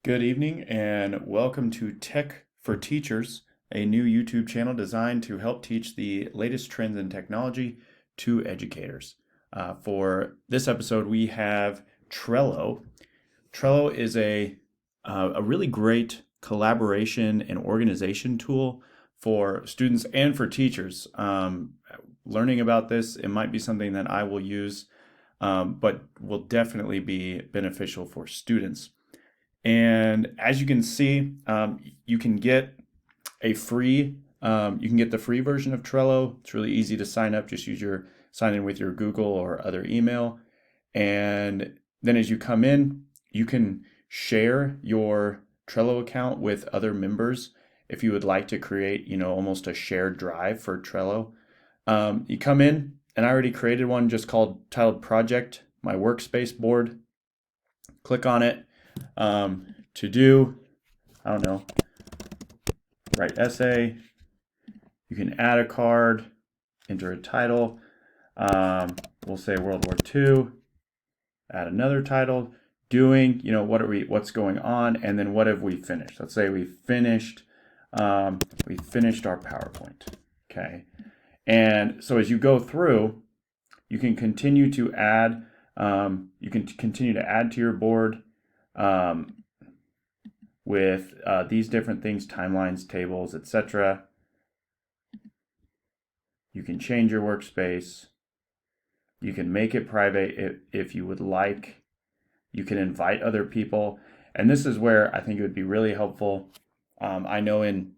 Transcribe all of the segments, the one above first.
Good evening and welcome to Tech for Teachers, a new YouTube channel designed to help teach the latest trends in technology to educators. For this episode, we have Trello. Trello is a really great collaboration and organization tool for students and for teachers. Learning about this, it might be something that I will use, but will definitely be beneficial for students. And as you can see, you can get a free, you can get the free version of Trello. It's really easy to sign up. Just sign in with your Google or other email. And then as you come in, you can share your Trello account with other members if you would like to create, almost a shared drive for Trello. You come in, and I already created one just titled Project, my workspace board. Click on it. To do, I don't know, write essay. You can add a card, enter a title. We'll say World War II. Add another title. Doing, what's going on, and then what have we finished? Let's say we finished our PowerPoint. Okay, and so as you go through, you can continue to add. You can continue to add to your board. With these different things, timelines, tables, etc. You can change your workspace. You can make it private if you would like. You can invite other people. And this is where I think it would be really helpful. I know in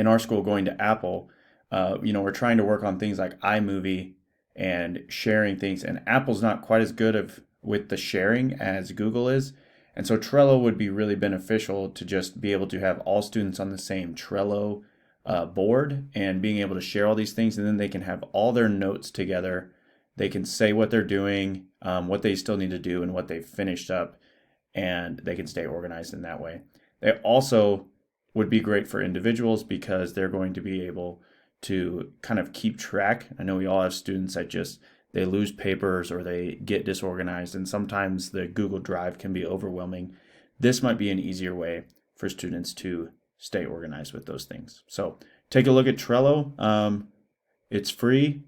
our school going to Apple, we're trying to work on things like iMovie and sharing things. And Apple's not quite as good with the sharing as Google is. And so Trello would be really beneficial to just be able to have all students on the same Trello board and being able to share all these things, and then they can have all their notes together. They can say what they're doing, what they still need to do, and what they've finished up, and they can stay organized in that way. They also would be great for individuals because they're going to be able to kind of keep track. I know we all have students that they lose papers or they get disorganized, and sometimes the Google Drive can be overwhelming. This might be an easier way for students to stay organized with those things. So take a look at Trello. It's free.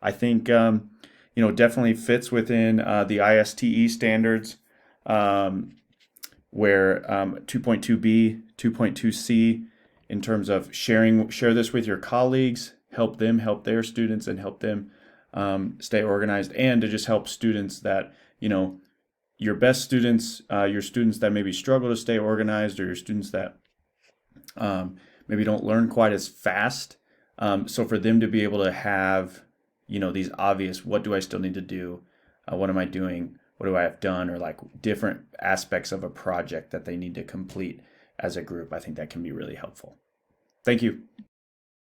I think definitely fits within the ISTE standards, where 2.2b, 2.2c, in terms of share this with your colleagues, help them help their students, and help them stay organized, and to just help students that, your best students, your students that maybe struggle to stay organized, or your students that maybe don't learn quite as fast. So for them to be able to have, these obvious, what do I still need to do? What am I doing? What do I have done? Or like different aspects of a project that they need to complete as a group. I think that can be really helpful. Thank you.